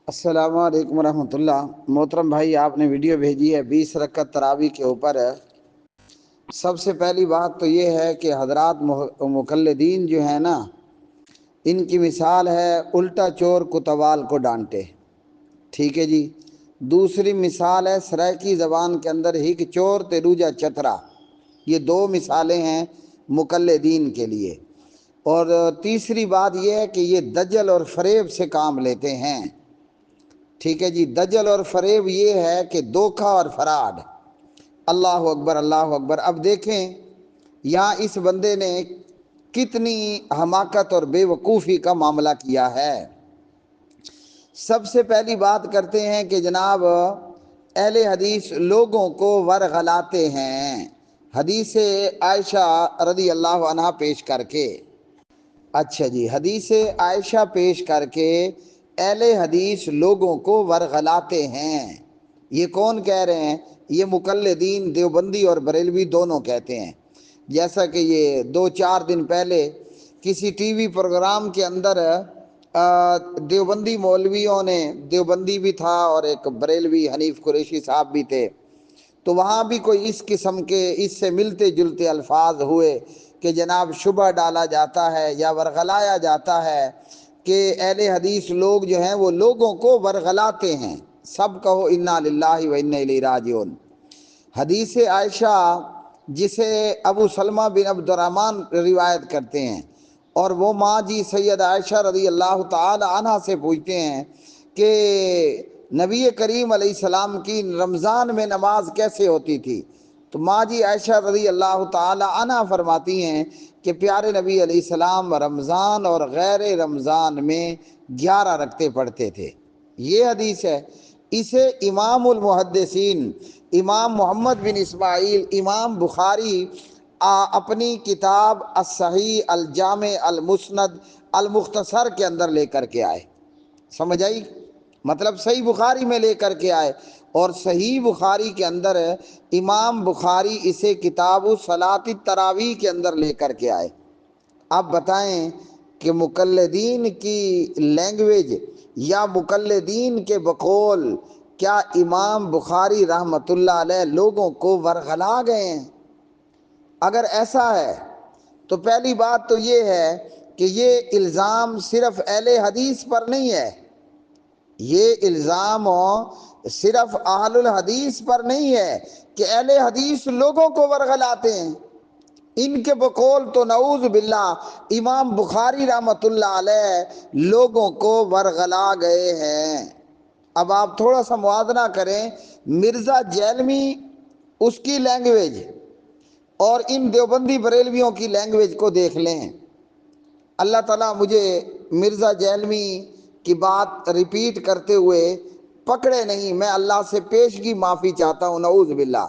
السلام علیکم ورحمۃ اللہ۔ محترم بھائی، آپ نے ویڈیو بھیجی ہے 20 رکعت تراویح کے اوپر۔ سب سے پہلی بات تو یہ ہے کہ حضرات مقلدین جو ہیں نا، ان کی مثال ہے الٹا چور کوتوال کو ڈانٹے۔ ٹھیک ہے جی۔ دوسری مثال ہے سرائکی زبان کے اندر ہی کہ چور تیروجا چترا۔ یہ دو مثالیں ہیں مقلدین کے لیے۔ اور تیسری بات یہ ہے کہ یہ دجل اور فریب سے کام لیتے ہیں۔ ٹھیک ہے جی۔ دجل اور فریب یہ ہے کہ دھوکہ اور فراڈ۔ اللہ اکبر، اللہ اکبر۔ اب دیکھیں یہاں اس بندے نے کتنی حماقت اور بے وقوفی کا معاملہ کیا ہے۔ سب سے پہلی بات کرتے ہیں کہ جناب اہل حدیث لوگوں کو ورغلاتے ہیں، حدیث عائشہ رضی اللہ عنہ پیش کر کے۔ اچھا جی، حدیث عائشہ پیش کر کے اہل حدیث لوگوں کو ورغلاتے ہیں۔ یہ کون کہہ رہے ہیں؟ یہ مقلدین دیوبندی اور بریلوی دونوں کہتے ہیں۔ جیسا کہ یہ 2-4 دن پہلے کسی ٹی وی پروگرام کے اندر دیوبندی مولویوں نے، دیوبندی بھی تھا اور ایک بریلوی حنیف قریشی صاحب بھی تھے، تو وہاں بھی کوئی اس قسم کے اس سے ملتے جلتے الفاظ ہوئے کہ جناب شبہ ڈالا جاتا ہے یا ورغلایا جاتا ہے کہ اہل حدیث لوگ جو ہیں وہ لوگوں کو ورغلاتے ہیں۔ سب کہو انا للہ و انا الیہ راجعون۔ حدیث عائشہ جسے ابو سلمہ بن عبد الرحمن روایت کرتے ہیں، اور وہ ماں جی سید عائشہ رضی اللہ تعالی عنہ سے پوچھتے ہیں کہ نبی کریم علیہ السلام کی رمضان میں نماز کیسے ہوتی تھی؟ تو ماں جی عائشہ رضی اللہ تعالی عنہ فرماتی ہیں کہ پیارے نبی علیہ السلام رمضان اور غیر رمضان میں 11 رکعتیں پڑھتے تھے۔ یہ حدیث ہے۔ اسے امام المحدثین امام محمد بن اسماعیل امام بخاری اپنی کتاب الصحیح الجامع المسند المختصر کے اندر لے کر کے آئے۔ سمجھ آئی؟ مطلب صحیح بخاری میں لے کر کے آئے، اور صحیح بخاری کے اندر امام بخاری اسے کتاب صلاۃ التراویح کے اندر لے کر کے آئے۔ اب بتائیں کہ مقلدین کی لینگویج یا مقلدین کے بقول کیا امام بخاری رحمۃ اللہ علیہ لوگوں کو ورغلا گئے ہیں؟ اگر ایسا ہے تو پہلی بات تو یہ ہے کہ یہ الزام صرف اہل حدیث پر نہیں ہے، یہ الزام صرف اہل الحدیث پر نہیں ہے کہ اہل حدیث لوگوں کو ورغلاتے ہیں۔ ان کے بقول تو نعوذ باللہ امام بخاری رحمۃ اللہ علیہ لوگوں کو ورغلا گئے ہیں۔ اب آپ تھوڑا سا موازنہ کریں مرزا جیلمی اس کی لینگویج اور ان دیوبندی بریلویوں کی لینگویج کو دیکھ لیں۔ اللہ تعالیٰ مجھے مرزا جیلمی کی بات ریپیٹ کرتے ہوئے پکڑے نہیں، میں اللہ سے پیشگی معافی چاہتا ہوں، نعوذ باللہ۔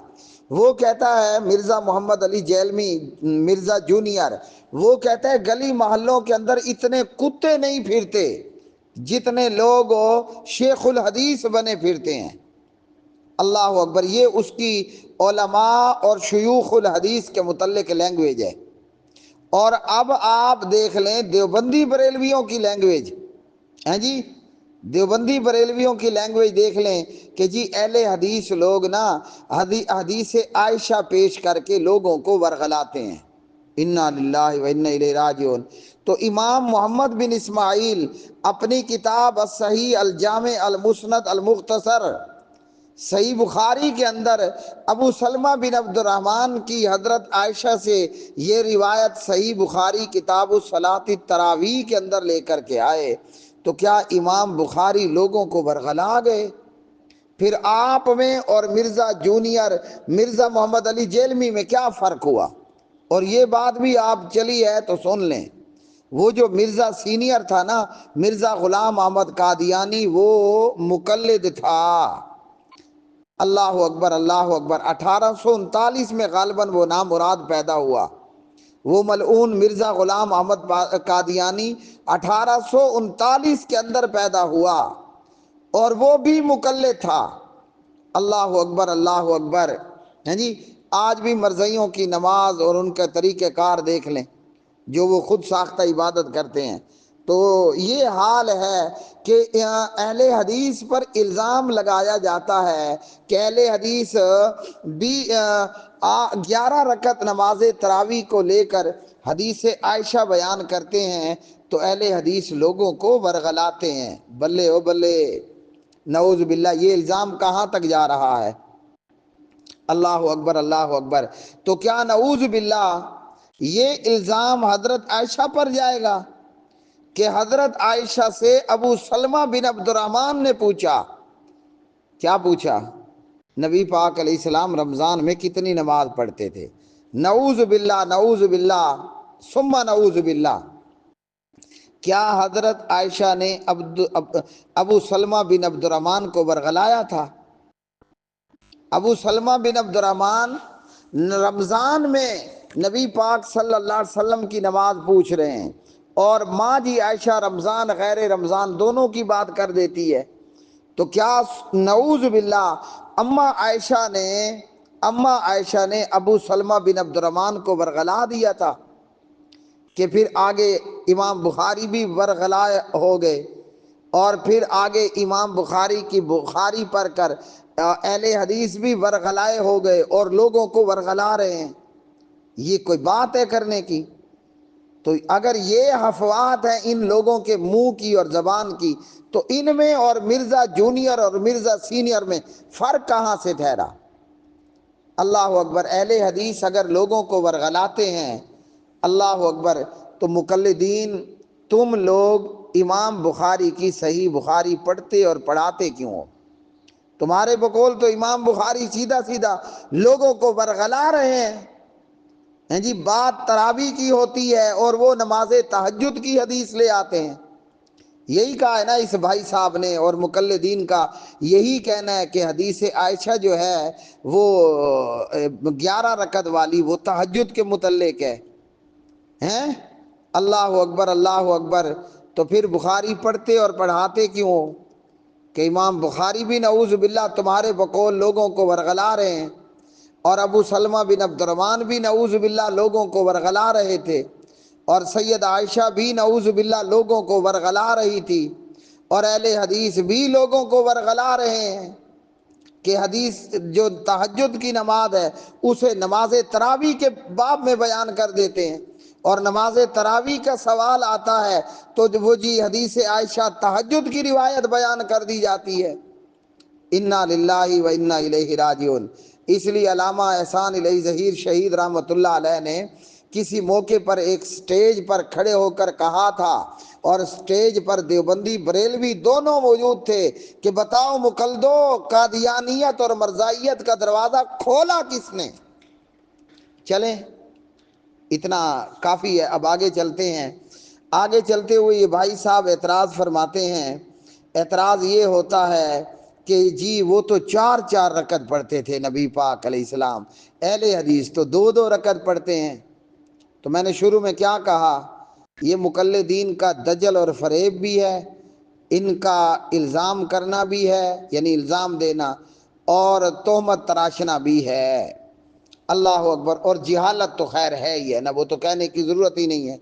وہ کہتا ہے مرزا محمد علی جیلمی، مرزا جونیئر، وہ کہتا ہے گلی محلوں کے اندر اتنے کتے نہیں پھرتے جتنے لوگ شیخ الحدیث بنے پھرتے ہیں۔ اللہ اکبر۔ یہ اس کی علماء اور شیوخ الحدیث کے متعلق لینگویج ہے۔ اور اب آپ دیکھ لیں دیوبندی بریلویوں کی لینگویج، ہیں جی، دیوبندی بریلویوں کی لینگویج دیکھ لیں کہ جی اہل حدیث لوگ نا حدیث عائشہ پیش کر کے لوگوں کو ورغلاتے ہیں۔ انا للہ و انا الیہ راجعون۔ تو امام محمد بن اسماعیل اپنی کتاب الصحیح الجامع المسند المختصر صحیح بخاری کے اندر ابو سلمہ بن عبد الرحمن کی حضرت عائشہ سے یہ روایت صحیح بخاری کتاب صلاۃ التراویح کے اندر لے کر کے آئے، تو کیا امام بخاری لوگوں کو ورغلا گئے؟ پھر آپ میں اور مرزا جونیئر مرزا محمد علی جیلمی میں کیا فرق ہوا؟ اور یہ بات بھی آپ چلی ہے تو سن لیں، وہ جو مرزا سینئر تھا نا، مرزا غلام احمد قادیانی، وہ مقلد تھا۔ اللہ اکبر، اللہ اکبر۔ 1839 میں غالباً وہ نامراد پیدا ہوا، وہ ملعون مرزا غلام احمد قادیانی 1839 کے اندر پیدا ہوا، اور وہ بھی مقلد تھا۔ اللہ اکبر، اللہ اکبر۔ ہیں جی، آج بھی مرزائیوں کی نماز اور ان کا طریقہ کار دیکھ لیں جو وہ خود ساختہ عبادت کرتے ہیں۔ تو یہ حال ہے کہ اہل حدیث پر الزام لگایا جاتا ہے کہ اہل حدیث بھی 11 رکعت نماز تراویح کو لے کر حدیث عائشہ بیان کرتے ہیں تو اہل حدیث لوگوں کو ورغلاتے ہیں۔ بلے او بلے، نعوذ باللہ، یہ الزام کہاں تک جا رہا ہے؟ اللہ اکبر، اللہ اکبر۔ تو کیا نعوذ باللہ یہ الزام حضرت عائشہ پر جائے گا کہ حضرت عائشہ سے ابو سلمہ بن عبد الرحمن نے پوچھا؟ کیا پوچھا؟ نبی پاک علیہ السلام رمضان میں کتنی نماز پڑھتے تھے؟ نعوذ باللہ، نعوذ باللہ، ثم نعوذ باللہ۔ کیا حضرت عائشہ نے ابو سلمہ بن عبد الرحمن کو ورغلایا تھا؟ ابو سلمہ بن عبد الرحمن رمضان میں نبی پاک صلی اللہ علیہ وسلم کی نماز پوچھ رہے ہیں، اور ماں جی عائشہ رمضان غیر رمضان دونوں کی بات کر دیتی ہے، تو کیا نعوذ باللہ اما عائشہ نے ابو سلمہ بن عبد الرحمن کو ورغلا دیا تھا کہ پھر آگے امام بخاری بھی ورغلا ہو گئے، اور پھر آگے امام بخاری کی بخاری پڑھ کر اہل حدیث بھی ورغلائے ہو گئے اور لوگوں کو ورغلا رہے ہیں؟ یہ کوئی بات ہے کرنے کی؟ تو اگر یہ افواہات ہیں ان لوگوں کے منہ کی اور زبان کی، تو ان میں اور مرزا جونیئر اور مرزا سینئر میں فرق کہاں سے ٹھہرا؟ اللہ اکبر۔ اہل حدیث اگر لوگوں کو ورغلاتے ہیں، اللہ اکبر، تو مقلدین تم لوگ امام بخاری کی صحیح بخاری پڑھتے اور پڑھاتے کیوں ہو؟ تمہارے بقول تو امام بخاری سیدھا سیدھا لوگوں کو ورغلا رہے ہیں جی، بات تراویح کی ہوتی ہے اور وہ نماز تہجد کی حدیث لے آتے ہیں۔ یہی کہا ہے نا اس بھائی صاحب نے، اور مقلدین کا یہی کہنا ہے کہ حدیث عائشہ جو ہے وہ 11 رکعت والی وہ تہجد کے متعلق ہے۔ ہیں؟ اللہ اکبر، اللہ اکبر۔ تو پھر بخاری پڑھتے اور پڑھاتے کیوں ہو؟ کہ امام بخاری بھی نعوذ باللہ تمہارے بقول لوگوں کو ورغلا رہے ہیں، اور ابو سلمہ بن عبد الرحمن بھی نعوذ باللہ لوگوں کو ورغلا رہے تھے، اور سید عائشہ بھی نعوذ باللہ لوگوں کو ورغلا رہی تھی، اور اہل حدیث بھی لوگوں کو ورغلا رہے ہیں کہ حدیث جو تہجد کی نماز ہے اسے نماز تراویح کے باب میں بیان کر دیتے ہیں، اور نماز تراویح کا سوال آتا ہے تو وہ جی حدیث عائشہ تہجد کی روایت بیان کر دی جاتی ہے۔ انا للہ و انا الیہ راجعون۔ اس لیے علامہ احسان الیہ ظہیر شہید رحمۃ اللہ علیہ نے کسی موقع پر ایک سٹیج پر کھڑے ہو کر کہا تھا، اور سٹیج پر دیوبندی بریلوی دونوں موجود تھے، کہ بتاؤ مقلدو، قادیانیت اور مرزائیت کا دروازہ کھولا کس نے؟ چلیں، اتنا کافی ہے، اب آگے چلتے ہیں۔ آگے چلتے ہوئے یہ بھائی صاحب اعتراض فرماتے ہیں، اعتراض یہ ہوتا ہے کہ جی وہ تو 4 رکعت پڑھتے تھے نبی پاک علیہ السلام، اہل حدیث تو 2 رکعت پڑھتے ہیں۔ تو میں نے شروع میں کیا کہا؟ یہ مقلدین کا دجل اور فریب بھی ہے، ان کا الزام کرنا بھی ہے، یعنی الزام دینا، اور تہمت تراشنا بھی ہے۔ اللہ اکبر۔ اور جہالت تو خیر ہے ہی ہے نا، وہ تو کہنے کی ضرورت ہی نہیں ہے،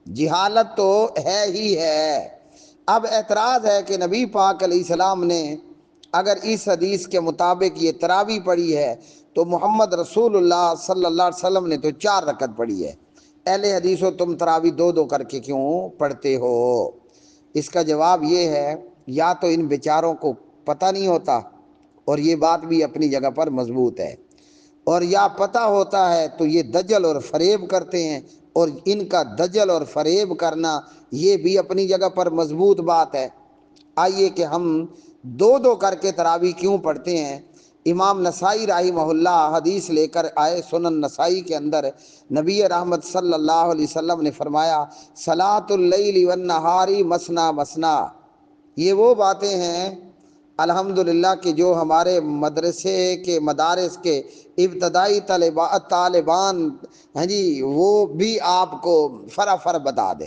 جہالت تو ہے ہی ہے۔ اب اعتراض ہے کہ نبی پاک علیہ السلام نے اگر اس حدیث کے مطابق یہ تراویح پڑھی ہے تو محمد رسول اللہ صلی اللہ علیہ وسلم نے تو 4 رکعت پڑھی ہے، اہل حدیث ہو تم تراویح 2 کر کے کیوں پڑھتے ہو؟ اس کا جواب یہ ہے، یا تو ان بیچاروں کو پتہ نہیں ہوتا، اور یہ بات بھی اپنی جگہ پر مضبوط ہے، اور یا پتہ ہوتا ہے تو یہ دجل اور فریب کرتے ہیں، اور ان کا دجل اور فریب کرنا یہ بھی اپنی جگہ پر مضبوط بات ہے۔ آئیے کہ ہم 2 کر کے تراویح کیوں پڑھتے ہیں۔ امام نسائی رحمہ اللہ حدیث لے کر آئے، سنن نسائی کے اندر نبی رحمت صلی اللہ علیہ وسلم نے فرمایا، صلاۃ اللیل والنہار مثنا مثنا۔ یہ وہ باتیں ہیں الحمدللہ کہ جو ہمارے مدرسے کے مدارس کے ابتدائی طالبان ہیں جی وہ بھی آپ کو فرافر بتا دے،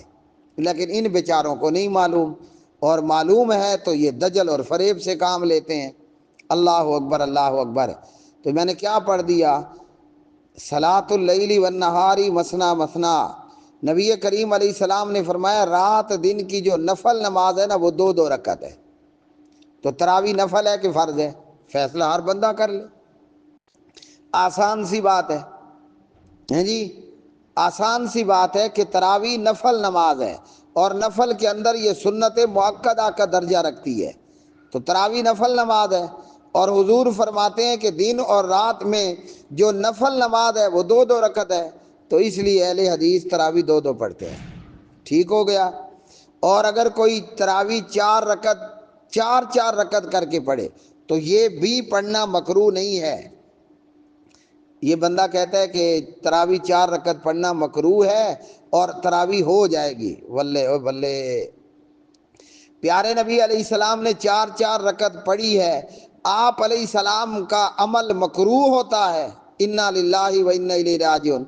لیکن ان بیچاروں کو نہیں معلوم، اور معلوم ہے تو یہ دجل اور فریب سے کام لیتے ہیں۔ اللہ اکبر، اللہ اکبر۔ تو میں نے کیا پڑھ دیا؟ صلاۃ اللیل والنہار مثنا مثنا، نبی کریم علیہ السلام نے فرمایا رات دن کی جو نفل نماز ہے نا وہ 2 رکعت ہے۔ تو تراویح نفل ہے کہ فرض ہے؟ فیصلہ ہر بندہ کر لے، آسان سی بات ہے جی، آسان سی بات ہے کہ تراویح نفل نماز ہے، اور نفل کے اندر یہ سنت مؤکدہ کا درجہ رکھتی ہے۔ تو تراویح نفل نماز ہے، اور حضور فرماتے ہیں کہ دن اور رات میں جو نفل نماز ہے وہ 2 رکعت ہے، تو اس لیے اہل حدیث تراویح 2 پڑھتے ہیں۔ ٹھیک ہو گیا۔ اور اگر کوئی تراویح 4 رکعت 4 رکعت کر کے پڑھے تو یہ بھی پڑھنا مکروہ نہیں ہے۔ یہ بندہ کہتا ہے کہ تراویح 4 رکعت پڑھنا مکروہ ہے اور تراویح ہو جائے گی، واللے او بلے، پیارے نبی علیہ السلام نے 4 رکعت پڑھی ہے، آپ علیہ السلام کا عمل مکروہ ہوتا ہے، انا للہ و انا الیہ راجعون۔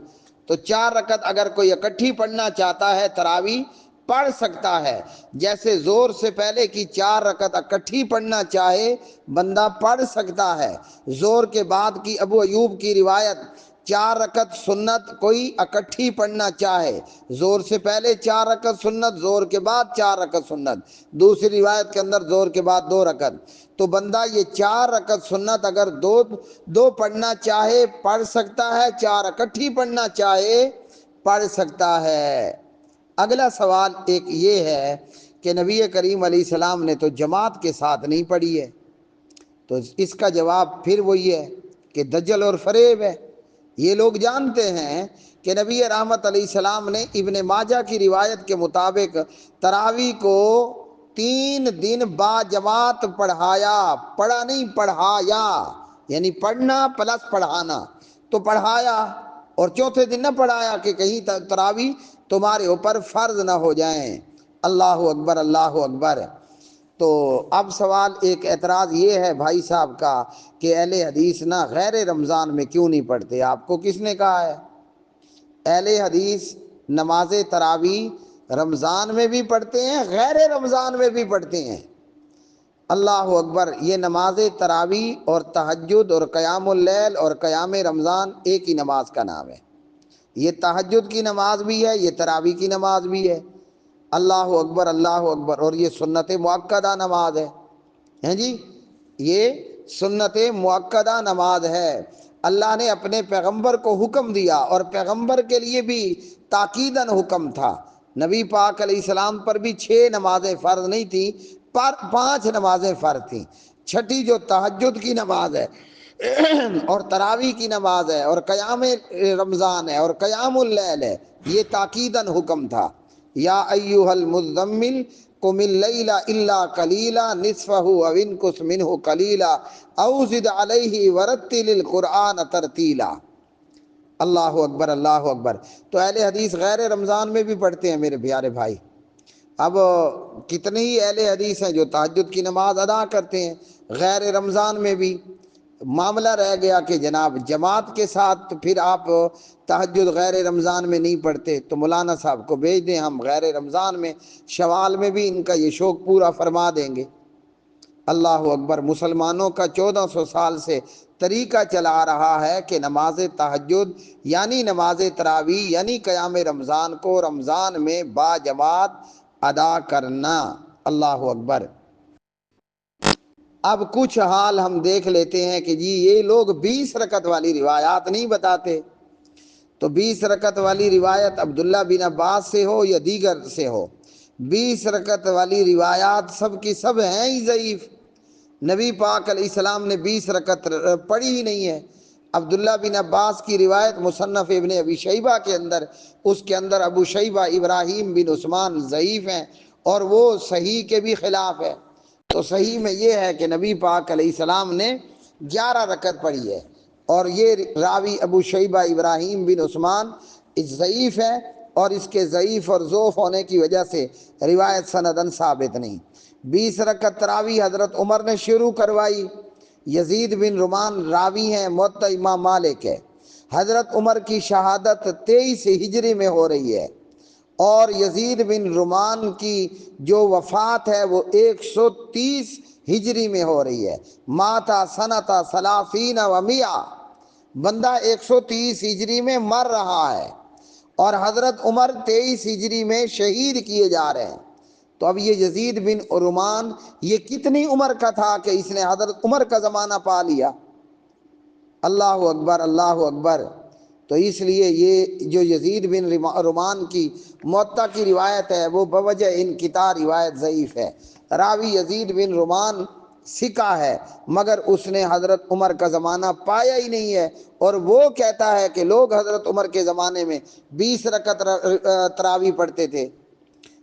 تو 4 رکعت اگر کوئی اکٹھی پڑھنا چاہتا ہے تراویح پڑھ سکتا ہے، جیسے زور سے پہلے کی 4 رکعت اکٹھی پڑھنا چاہے بندہ پڑھ سکتا ہے۔ زور کے بعد کی ابو ایوب کی روایت 4 رکعت سنت کوئی اکٹھی پڑھنا چاہے، زور سے پہلے 4 رکعت سنت، زور کے بعد 4 رکعت سنت، دوسری روایت کے اندر زور کے بعد 2 رکعت، تو بندہ یہ 4 رکعت سنت اگر دو پڑھنا چاہے پڑھ سکتا ہے، 4 اکٹھی پڑھنا چاہے پڑھ سکتا ہے۔ اگلا سوال ایک یہ ہے کہ نبی کریم علیہ السلام نے تو جماعت کے ساتھ نہیں پڑھی ہے، تو اس کا جواب پھر وہی ہے کہ دجل اور فریب ہے۔ یہ لوگ جانتے ہیں کہ نبی رحمت علیہ السلام نے ابن ماجہ کی روایت کے مطابق تراویح کو 3 دن با جماعت پڑھایا، پڑھا نہیں پڑھایا، یعنی پڑھنا پلس پڑھانا، تو پڑھایا، اور چوتھے دن نہ پڑھایا کہ کہیں تراویح تمہارے اوپر فرض نہ ہو جائیں۔ اللہ اکبر، اللہ اکبر۔ تو اب سوال ایک اعتراض یہ ہے بھائی صاحب کا کہ اہل حدیث نہ غیر رمضان میں کیوں نہیں پڑھتے؟ آپ کو کس نے کہا ہے؟ اہل حدیث نماز تراویح رمضان میں بھی پڑھتے ہیں، غیر رمضان میں بھی پڑھتے ہیں۔ اللہ اکبر۔ یہ نماز تراویح اور تہجد اور قیام اللیل اور قیام رمضان ایک ہی نماز کا نام ہے۔ یہ تہجد کی نماز بھی ہے، یہ تراویح کی نماز بھی ہے۔ اللہ اکبر، اللہ اکبر۔ اور یہ سنت مؤکدہ نماز ہے جی، یہ سنت مؤکدہ نماز ہے۔ اللہ نے اپنے پیغمبر کو حکم دیا، اور پیغمبر کے لیے بھی تاکیداً حکم تھا۔ نبی پاک علیہ السلام پر بھی 6 نمازیں فرض نہیں تھیں، پر 5 نمازیں فرض تھیں۔ چھٹی جو تہجد کی نماز ہے اور تراویح کی نماز ہے اور قیام رمضان ہے اور قیام اللیل ہے، یہ تاکیداً حکم تھا۔ یا ایھا المزمل قم اللیل الا قلیلا نصفہ او انقص منہ قلیلا او زد علیہ ورتل القرآن ترتیلا۔ اللہ اکبر، اللہ اکبر۔ تو اہل حدیث غیر رمضان میں بھی پڑھتے ہیں میرے پیارے بھائی۔ اب کتنے ہی اہل حدیث ہیں جو تہجد کی نماز ادا کرتے ہیں غیر رمضان میں بھی۔ معاملہ رہ گیا کہ جناب جماعت کے ساتھ، تو پھر آپ تہجد غیر رمضان میں نہیں پڑھتے، تو مولانا صاحب کو بھیج دیں، ہم غیر رمضان میں شوال میں بھی ان کا یہ شوق پورا فرما دیں گے۔ اللہ اکبر۔ مسلمانوں کا 1400 سال سے طریقہ چلا آ رہا ہے کہ نماز تہجد یعنی نماز تراویح یعنی قیام رمضان کو رمضان میں با جماعت ادا کرنا۔ اللہ اکبر۔ اب کچھ حال ہم دیکھ لیتے ہیں کہ جی یہ لوگ 20 رکعت والی روایات نہیں بتاتے، تو 20 رکعت والی روایت عبداللہ بن عباس سے ہو یا دیگر سے ہو، 20 رکعت والی روایات سب کی سب ہیں ہی ضعیف۔ نبی پاک علیہ السلام نے 20 رکعت پڑھی ہی نہیں ہے۔ عبداللہ بن عباس کی روایت مصنف ابن ابی شیبہ کے اندر، اس کے اندر ابو شیبہ ابراہیم بن عثمان ضعیف ہیں، اور وہ صحیح کے بھی خلاف ہے۔ تو صحیح میں یہ ہے کہ نبی پاک علیہ السلام نے 11 رکعت پڑھی ہے، اور یہ راوی ابو شیبہ ابراہیم بن عثمان ضعیف ہے، اور اس کے ضعیف اور ضعف ہونے کی وجہ سے روایت سندن ثابت نہیں۔ 20 رکعت تراویح حضرت عمر نے شروع کروائی۔ یزید بن رومان راوی ہیں، موطا امام مالک ہے۔ حضرت عمر کی شہادت 23 ہجری میں ہو رہی ہے، اور یزید بن رومان کی جو وفات ہے وہ 130 ہجری میں ہو رہی ہے۔ ماتا سنتا ثلاثین و مئہ، بندہ 130 ہجری میں مر رہا ہے، اور حضرت عمر 23 ہجری میں شہید کیے جا رہے ہیں۔ تو اب یہ یزید بن عرومان یہ کتنی عمر کا تھا کہ اس نے حضرت عمر کا زمانہ پا لیا؟ اللہ اکبر، اللہ اکبر۔ تو اس لیے یہ جو یزید بن عرومان کی موطا کی روایت ہے وہ بوجہ انقطاع روایت ضعیف ہے۔ راوی یزید بن عرومان ثقہ ہے مگر اس نے حضرت عمر کا زمانہ پایا ہی نہیں ہے، اور وہ کہتا ہے کہ لوگ حضرت عمر کے زمانے میں 20 رکعت تراویح پڑھتے تھے۔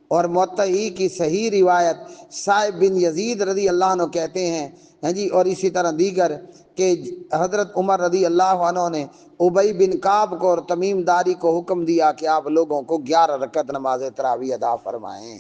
اور موطئی کی صحیح روایت صاحب بن یزید رضی اللہ عنہ کہتے ہیں جی، اور اسی طرح دیگر کہ حضرت عمر رضی اللہ عنہ نے ابی بن کعب کو اور تمیم داری کو حکم دیا کہ آپ لوگوں کو 11 رکعت نماز تراویح ادا فرمائیں۔